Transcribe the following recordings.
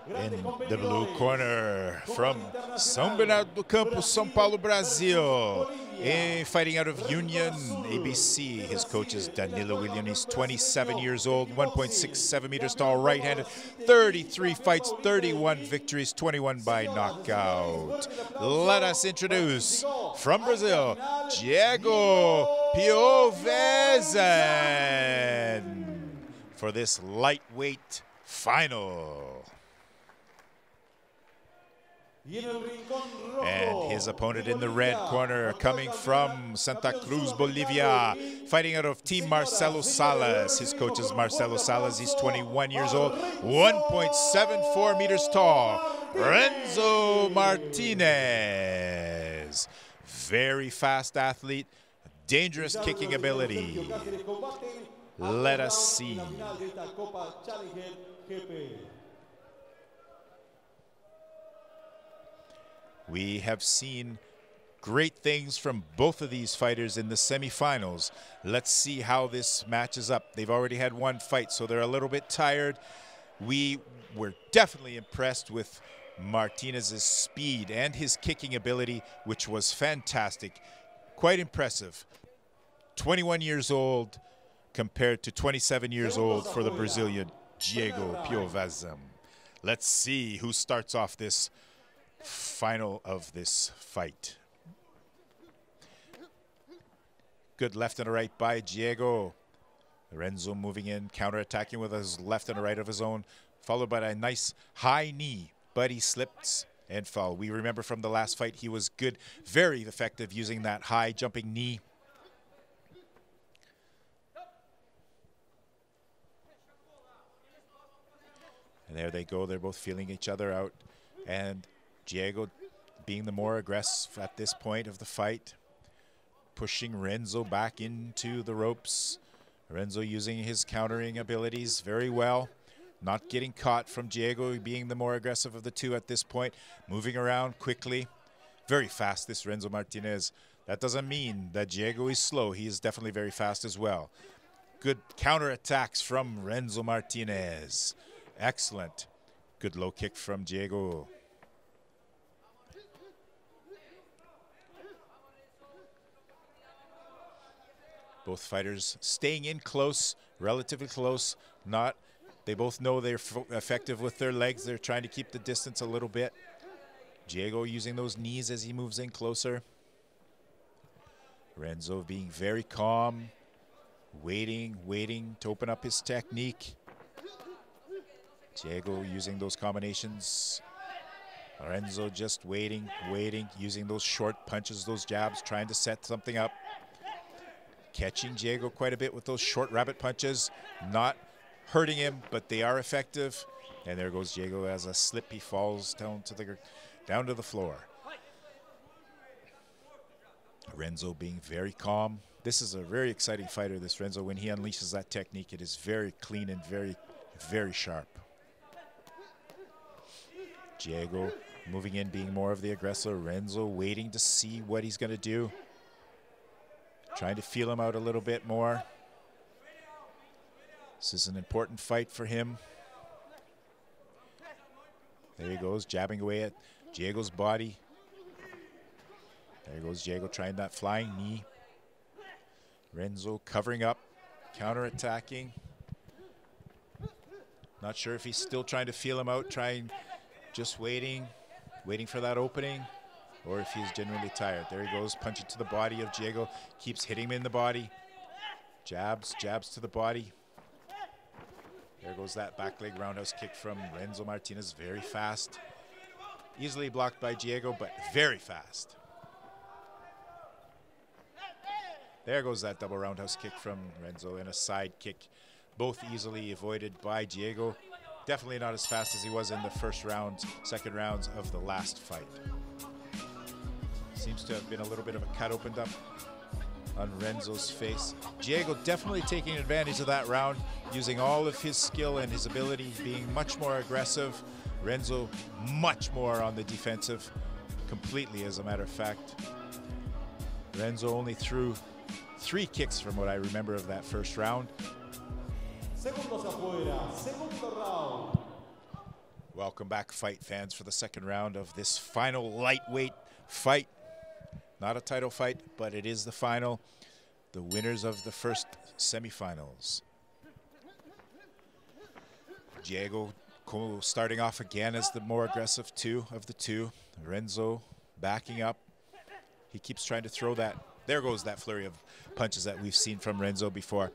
In the blue corner, from São Bernardo do Campo, São Paulo, Brazil, fighting out of União, ABC. His coach is Danilo William. He's 27 years old, 1.67 meters tall, right-handed, 33 fights, 31 victories, 21 by knockout. Let us introduce, from Brazil, Diego Piovesan for this lightweight final. And his opponent in the red corner, coming from Santa Cruz, Bolivia, fighting out of Team Marcelo Salas. His coach is Marcelo Salas. He's 21 years old, 1.74 meters tall, Renzo Martinez. Very fast athlete, dangerous kicking ability. Let us see. We have seen great things from both of these fighters in the semifinals. Let's see how this matches up. They've already had one fight, so they're a little bit tired. We were definitely impressed with Martinez's speed and his kicking ability, which was fantastic. Quite impressive. 21 years old compared to 27 years old for the Brazilian Diego Piovesan. Let's see who starts off this final of this fight. Good left and a right by Diego. Renzo moving in, counter-attacking with his left and a right of his own, followed by a nice high knee, but he slipped and fell. We remember from the last fight he was good, very effective using that high jumping knee. And there they go, they're both feeling each other out. And Diego being the more aggressive at this point of the fight, pushing Renzo back into the ropes. Renzo using his countering abilities very well, not getting caught from Diego, being the more aggressive of the two at this point, moving around quickly. Very fast, this Renzo Martinez. That doesn't mean that Diego is slow. He is definitely very fast as well. Good counterattacks from Renzo Martinez. Excellent. Good low kick from Diego. Both fighters staying in close, relatively close. They both know they're effective with their legs. They're trying to keep the distance a little bit. Diego using those knees as he moves in closer. Renzo being very calm, waiting to open up his technique. Diego using those combinations. Renzo just waiting, using those short punches, those jabs, trying to set something up. Catching Diego quite a bit with those short rabbit punches, not hurting him, but they are effective. And there goes Diego as a slip. He falls down to the floor. Renzo being very calm. This is a very exciting fighter, this Renzo. When he unleashes that technique, it is very clean and very, very sharp. Diego moving in, being more of the aggressor. Renzo waiting to see what he's going to do. Trying to feel him out a little bit more. This is an important fight for him. There he goes, jabbing away at Diego's body. There goes Diego trying that flying knee. Renzo covering up, counter-attacking. Not sure if he's still trying to feel him out, just waiting for that opening, or if he's genuinely tired. There he goes, punching to the body of Diego, keeps hitting him in the body. Jabs to the body. There goes that back leg roundhouse kick from Renzo Martinez, very fast. Easily blocked by Diego, but very fast. There goes that double roundhouse kick from Renzo and a side kick. Both easily avoided by Diego. Definitely not as fast as he was in the first round, second rounds of the last fight. Seems to have been a little bit of a cut opened up on Renzo's face. Diego definitely taking advantage of that round, using all of his skill and his ability, being much more aggressive. Renzo much more on the defensive, completely as a matter of fact. Renzo only threw 3 kicks from what I remember of that first round. Segundos afuera, segundo round. Welcome back, fight fans, for the second round of this final lightweight fight. Not a title fight, but it is the final. The winners of the first semifinals. Diego starting off again as the more aggressive of the two. Renzo backing up. He keeps trying to throw that. There goes that flurry of punches that we've seen from Renzo before.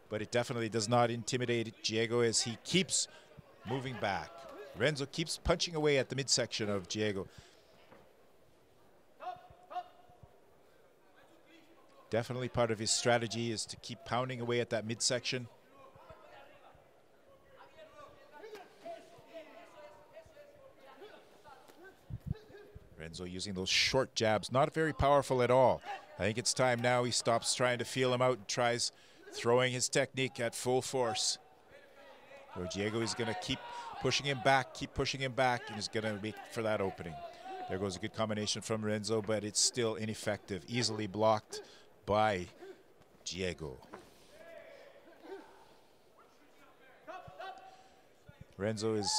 But it definitely does not intimidate Diego as he keeps moving back. Renzo keeps punching away at the midsection of Diego. Definitely part of his strategy is to keep pounding away at that midsection. Renzo using those short jabs, not very powerful at all. I think it's time now he stops trying to feel him out and tries throwing his technique at full force. So Diego is going to keep pushing him back, and is going to make for that opening. There goes a good combination from Renzo, but it's still ineffective. Easily blocked by Diego. Renzo is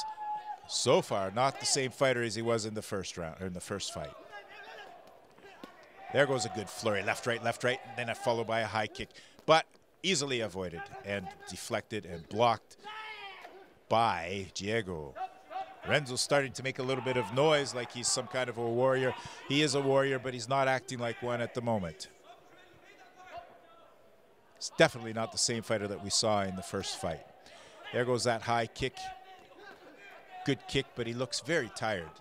so far not the same fighter as he was in the first round, or in the first fight. There goes a good flurry, left, right, and then followed by a high kick, but easily avoided and deflected and blocked by Diego. Renzo's starting to make a little bit of noise like he's some kind of a warrior. He is a warrior, but he's not acting like one at the moment. It's definitely not the same fighter that we saw in the first fight. There goes that high kick. Good kick, but he looks very tired.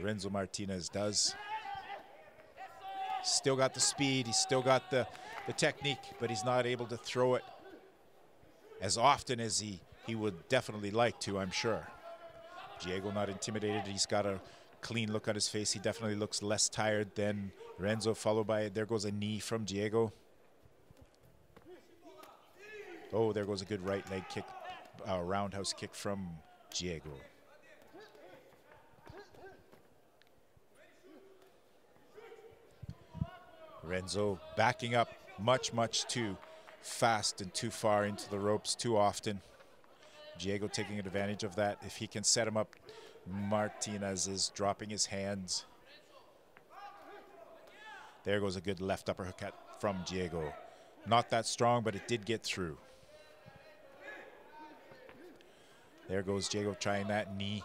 Renzo Martinez does. Still got the speed, he's still got the technique, but he's not able to throw it as often as he would definitely like to, I'm sure. Diego not intimidated, he's got a clean look on his face. He definitely looks less tired than Renzo, followed by, there goes a knee from Diego. Oh, there goes a good right leg kick, roundhouse kick from Diego. Renzo backing up much too fast and too far into the ropes too often. Diego taking advantage of that. If he can set him up, Martinez is dropping his hands. There goes a good left uppercut from Diego. Not that strong, but it did get through. There goes Diego trying that knee.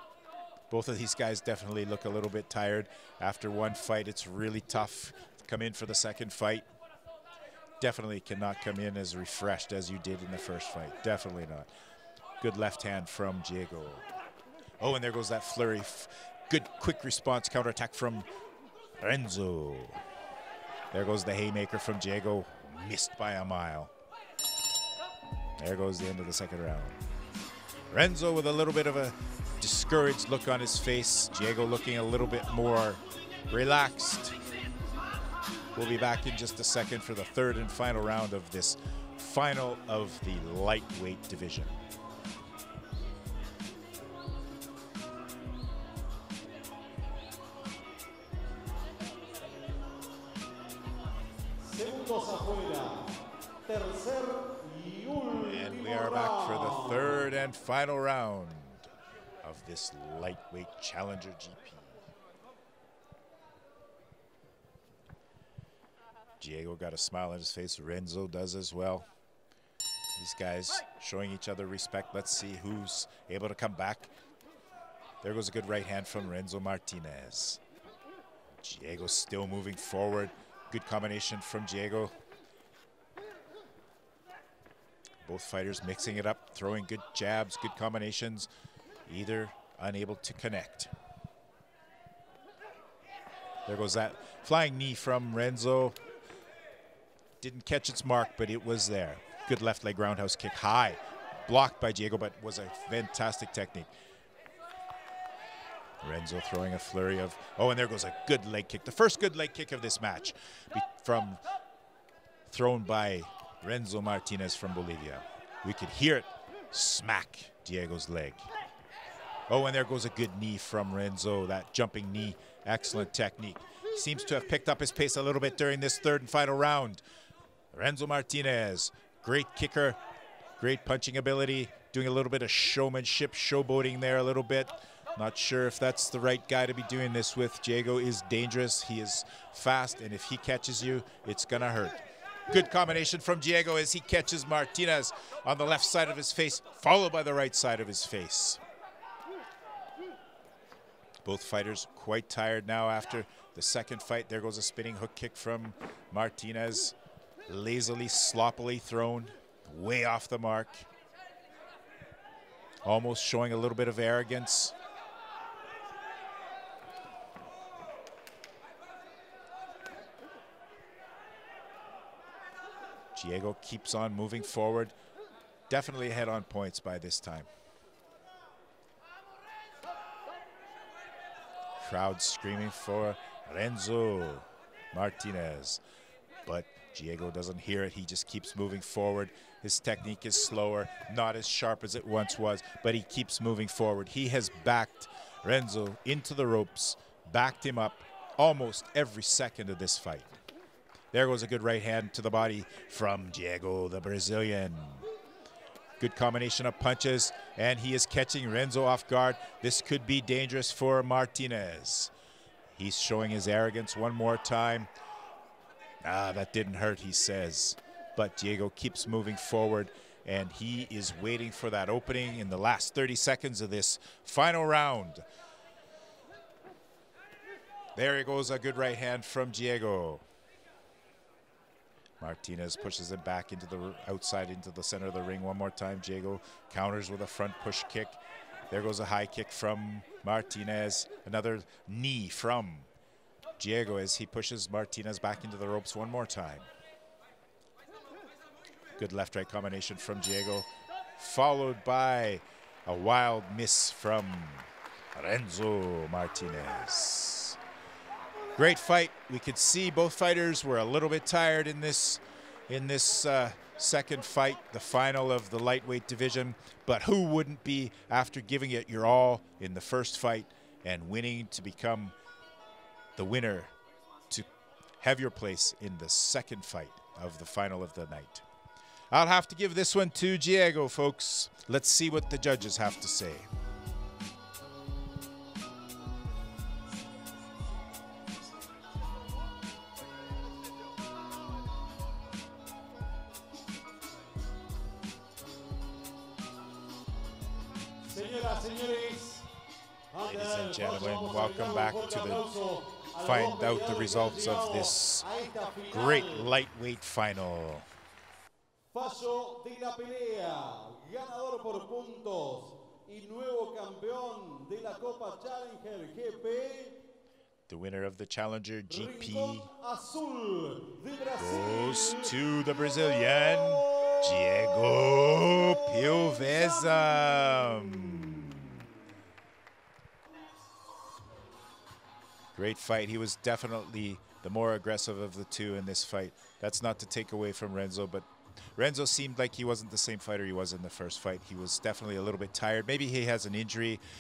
Both of these guys definitely look a little bit tired. After one fight, it's really tough to come in for the second fight. Definitely cannot come in as refreshed as you did in the first fight. Definitely not. Good left hand from Diego. Oh, and there goes that flurry. Good quick response counterattack from Renzo. There goes the haymaker from Diego. Missed by a mile. There goes the end of the second round. Renzo with a little bit of a discouraged look on his face. Diego looking a little bit more relaxed. We'll be back in just a second for the third and final round of this final of the lightweight division. And we are back for the third and final round of this lightweight Challenger GP. Diego got a smile on his face. Renzo does as well. These guys showing each other respect. Let's see who's able to come back. There goes a good right hand from Renzo Martinez. Diego still moving forward. Good combination from Diego. Both fighters mixing it up, throwing good jabs, good combinations. Either unable to connect. There goes that flying knee from Renzo. Didn't catch its mark, but it was there. Good left leg roundhouse kick, high. Blocked by Diego, but was a fantastic technique. Renzo throwing a flurry of, oh, and there goes a good leg kick. The first good leg kick of this match thrown by Renzo Martinez from Bolivia. We could hear it smack Diego's leg. Oh, and there goes a good knee from Renzo, that jumping knee, excellent technique. He seems to have picked up his pace a little bit during this third and final round. Renzo Martinez, great kicker, great punching ability, doing a little bit of showmanship, showboating there a little bit. Not sure if that's the right guy to be doing this with. Diego is dangerous. He is fast, and if he catches you, it's going to hurt. Good combination from Diego as he catches Martinez on the left side of his face, followed by the right side of his face. Both fighters quite tired now after the second fight. There goes a spinning hook kick from Martinez. Lazily, sloppily thrown, way off the mark. Almost showing a little bit of arrogance. Diego keeps on moving forward. Definitely ahead on points by this time. Crowd screaming for Renzo Martinez. But Diego doesn't hear it. He just keeps moving forward. His technique is slower, not as sharp as it once was, but he keeps moving forward. He has backed Renzo into the ropes, backed him up almost every second of this fight. There goes a good right hand to the body from Diego, the Brazilian. Good combination of punches, and he is catching Renzo off guard. This could be dangerous for Martinez. He's showing his arrogance one more time. That didn't hurt, he says. But Diego keeps moving forward, and he is waiting for that opening in the last 30 seconds of this final round. There goes a good right hand from Diego. Martinez pushes him back into the outside, into the center of the ring one more time. Diego counters with a front push kick. There goes a high kick from Martinez. Another knee from Diego as he pushes Martinez back into the ropes one more time. Good left-right combination from Diego, followed by a wild miss from Renzo Martinez. Great fight. We could see both fighters were a little bit tired in this second fight, the final of the lightweight division. But who wouldn't be after giving it your all in the first fight and winning to become the winner to have your place in the second fight of the final of the night? I'll have to give this one to Diego, folks. Let's see what the judges have to say. Ladies and gentlemen, welcome back to find out the results of this great lightweight final. Fallo de la pelea, ganador por puntos y nuevo campeón de la Copa Challenger GP. The winner of the Challenger GP goes to the Brazilian Diego Piovesan. Great fight. He was definitely the more aggressive of the two in this fight. That's not to take away from Renzo, but Renzo seemed like he wasn't the same fighter he was in the first fight. He was definitely a little bit tired. Maybe he has an injury.